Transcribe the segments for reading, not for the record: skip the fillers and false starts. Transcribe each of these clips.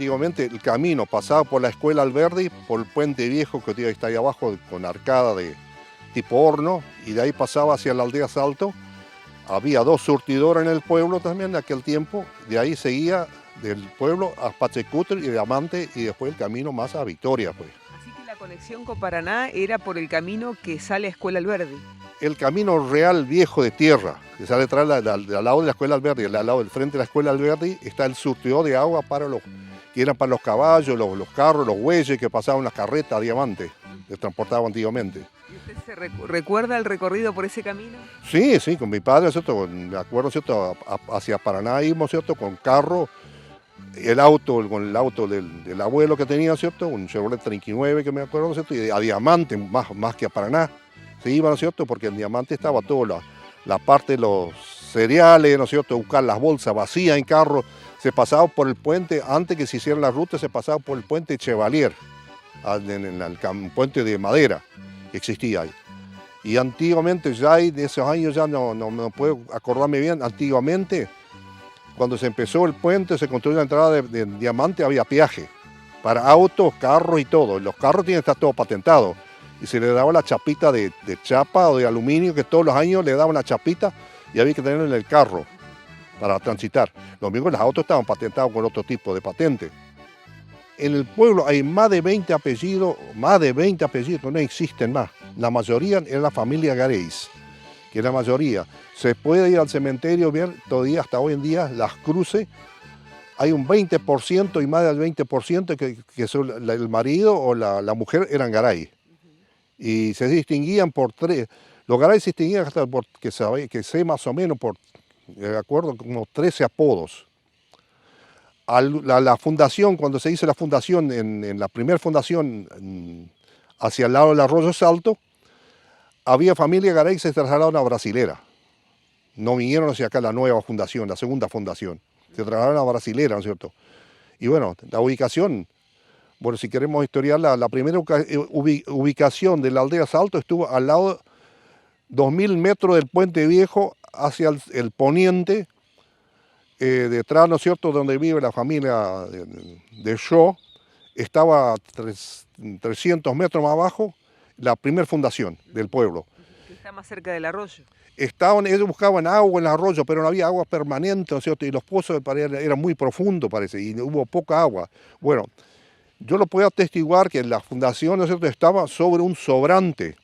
antiguamente el camino pasaba por la Escuela Alberdi, por el puente viejo que está ahí abajo con arcada de tipo horno, y de ahí pasaba hacia la aldea Salto. Había dos surtidores en el pueblo también en aquel tiempo, de ahí seguía del pueblo a Pachecutl y Diamante y después el camino más a Victoria, pues. Así que la conexión con Paraná era por el camino que sale a Escuela Alberdi. El camino real viejo de tierra, que sale atrás al lado de la Escuela Alberdi, al lado del frente de la Escuela Alberdi, está el surtidor de agua que eran para los caballos, los carros, los bueyes que pasaban las carretas a Diamante, que transportaban antiguamente. ¿Y usted recuerda el recorrido por ese camino? Sí, sí, con mi padre, ¿cierto? Me acuerdo, ¿cierto? Hacia Paraná íbamos, ¿cierto? Con carro, con el auto del abuelo que tenía, ¿cierto? Un Chevrolet 39 que me acuerdo, ¿cierto? Y a Diamante, más que a Paraná. Se iban, ¿no es cierto? Porque en Diamante estaba toda la parte de los cereales, ¿no es cierto? Buscar las bolsas vacías en carro. Se pasaba por el puente, antes que se hicieran las rutas, se pasaba por el puente Chevalier, en el puente de madera que existía ahí. Y antiguamente, ya de esos años, ya no puedo acordarme bien, antiguamente, cuando se empezó el puente, se construyó la entrada de Diamante, había peaje para autos, carros y todo. Los carros tienen que estar todo patentado. Y se le daba la chapita de chapa o de aluminio, que todos los años le daban la chapita y había que tenerlo en el carro para transitar. Lo mismo, los autos estaban patentados con otro tipo de patente. En el pueblo hay más de 20 apellidos, no existen más. La mayoría es la familia Gareis, que es la mayoría. Se puede ir al cementerio, ver todavía hasta hoy en día las cruces. Hay un 20% y más del 20% que son el marido o la mujer eran Garay. Y se distinguían por tres. Los Garay se distinguían hasta por, que sé más o menos, por, de acuerdo, como 13 apodos. La fundación, cuando se hizo la fundación, en la primera fundación, hacia el lado del Arroyo Salto, había familia Garay que se trasladaron a Brasilera. No vinieron hacia acá la nueva fundación, la segunda fundación. Se trasladaron a Brasilera, ¿no es cierto? Y bueno, la ubicación, bueno, si queremos historiar, la primera ubicación de la aldea Salto estuvo al lado, 2000 metros del puente viejo hacia el poniente, detrás, ¿no es cierto?, donde vive la familia de Shaw, estaba 300 metros más abajo, la primera fundación del pueblo. Que está más cerca del arroyo. Ellos buscaban agua en el arroyo, pero no había agua permanente, ¿no es cierto? Y los pozos eran muy profundos, parece, y hubo poca agua. Bueno, yo lo puedo atestiguar que la fundación, ¿no es cierto?, estaba sobre un sobrante,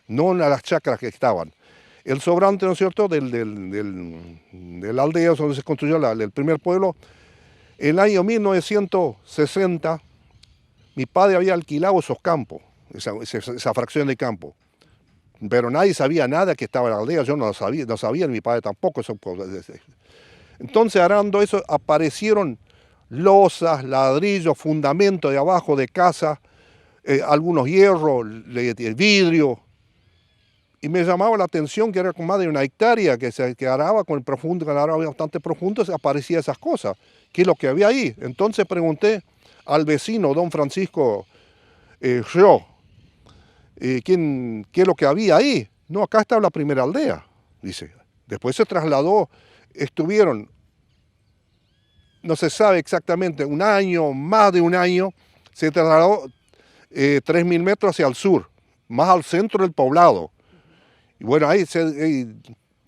no en las chacras que estaban. El sobrante, ¿no es cierto?, de la aldea donde se construyó el primer pueblo, en el año 1960, mi padre había alquilado esos campos, esa fracción de campo. Pero nadie sabía nada que estaba en la aldea, yo no sabía, mi padre tampoco. Entonces, arando eso, aparecieron losas, ladrillos, fundamentos de abajo de casa, algunos hierros, vidrio. Y me llamaba la atención que era con más de una hectárea, que araba con el profundo, que araba bastante profundo, aparecían esas cosas. ¿Qué es lo que había ahí? Entonces pregunté al vecino, don Francisco Río, ¿qué es lo que había ahí? No, acá está la primera aldea, dice. Después se trasladó, estuvieron, no se sabe exactamente, un año, más de un año, se trasladó 3.000 metros hacia el sur, más al centro del poblado. Y bueno, ahí se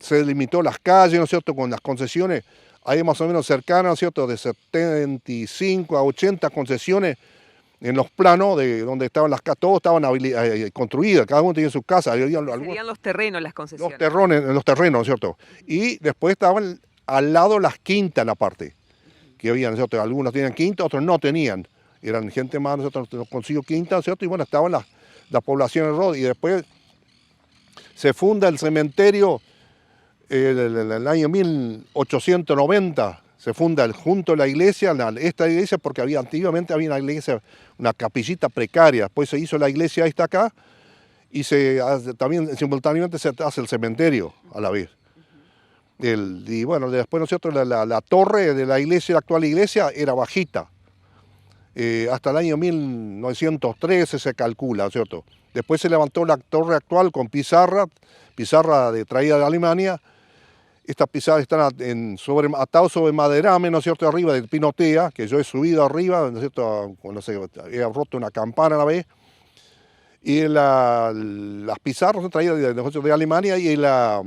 delimitó las calles, ¿no es cierto?, con las concesiones, ahí más o menos cercanas, ¿no es cierto?, de 75 a 80 concesiones en los planos de donde estaban las casas, todos estaban construidas, cada uno tenía su casa. Serían los terrenos, las concesiones. Los terrenos, ¿no es cierto? Y después estaban al lado las quintas, la parte, que había, ¿no es cierto? Algunos tenían quinta, otros no tenían. Eran gente más, nosotros consiguió quinta, ¿no es cierto? Y bueno, estaban las poblaciones rodeadas. Y después se funda el cementerio en el año 1890. Se funda junto a la iglesia, esta iglesia, porque antiguamente había una iglesia, una capillita precaria. Después se hizo la iglesia esta acá y también simultáneamente se hace el cementerio a la vez. Y bueno, después, ¿no es cierto?, la torre de la iglesia, la actual iglesia, era bajita. Hasta el año 1913 se calcula, ¿no es cierto? Después se levantó la torre actual con pizarra traída de Alemania. Estas pizarras están atados sobre maderame, ¿no es cierto?, arriba de pinotea, que yo he subido arriba, ¿no es cierto?, no sé, he roto una campana a la vez. Y las pizarras son traídas de Alemania y la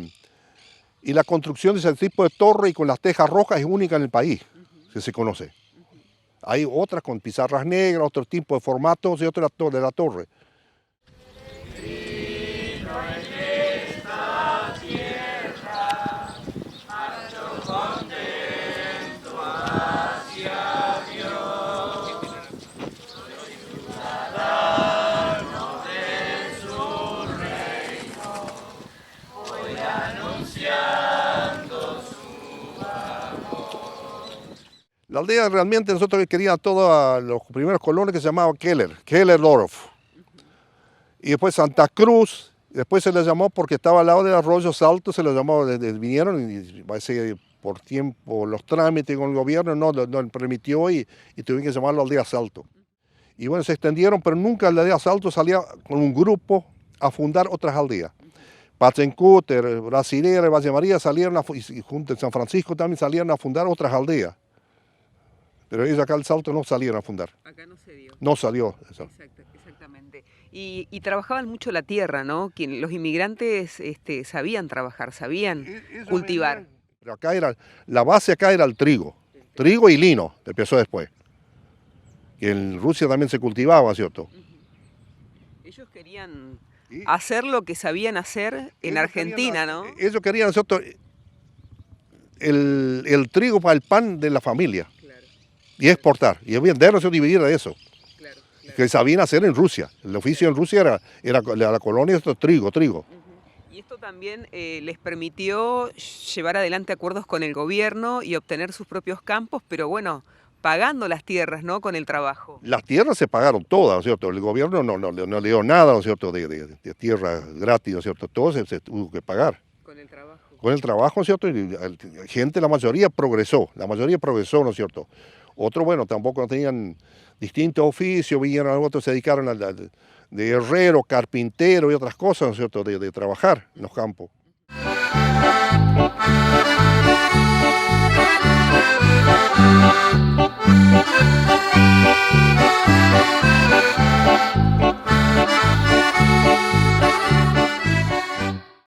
construcción de ese tipo de torre y con las tejas rojas es única en el país, que se conoce. Hay otras con pizarras negras, otro tipo de formatos y otra de la torre. La aldea realmente nosotros queríamos a todos los primeros colonos que se llamaban Keller-Dorf. Y después Santa Cruz, después se les llamó porque estaba al lado del arroyo Salto, se les llamó, vinieron y parece por tiempo, los trámites con el gobierno no permitió y tuvieron que llamarlo aldea Salto. Y bueno, se extendieron, pero nunca la aldea Salto salía con un grupo a fundar otras aldeas. Pachencúter, Brasilera, Valle María salieron, y junto a San Francisco también salieron a fundar otras aldeas. Pero ellos acá al Salto no salieron a fundar. Acá no se dio. No salió. Exactamente. Y trabajaban mucho la tierra, ¿no? Los inmigrantes sabían trabajar, sabían cultivar. Pero acá la base acá era el trigo. Trigo y lino, empezó después. Que en Rusia también se cultivaba, ¿cierto? Ellos querían hacer lo que sabían hacer en Argentina, ¿no? Ellos querían, ¿cierto?, el trigo para el pan de la familia. Y exportar, y venderlo, y dividir de eso. Claro. Que sabían hacer en Rusia. El oficio en Rusia era la colonia, esto trigo. Y esto también les permitió llevar adelante acuerdos con el gobierno y obtener sus propios campos, pero bueno, pagando las tierras, ¿no?, con el trabajo. Las tierras se pagaron todas, ¿no es cierto? El gobierno no le dio nada, ¿no es cierto?, de tierra gratis, ¿no es cierto? Todo se tuvo que pagar. Con el trabajo. Con el trabajo, ¿no es cierto? Y la gente, la mayoría progresó, ¿no es cierto? Otros, bueno, tampoco no tenían distintos oficios, vinieron, otros se dedicaron de herrero, carpintero y otras cosas, ¿no es cierto?, de trabajar en los campos.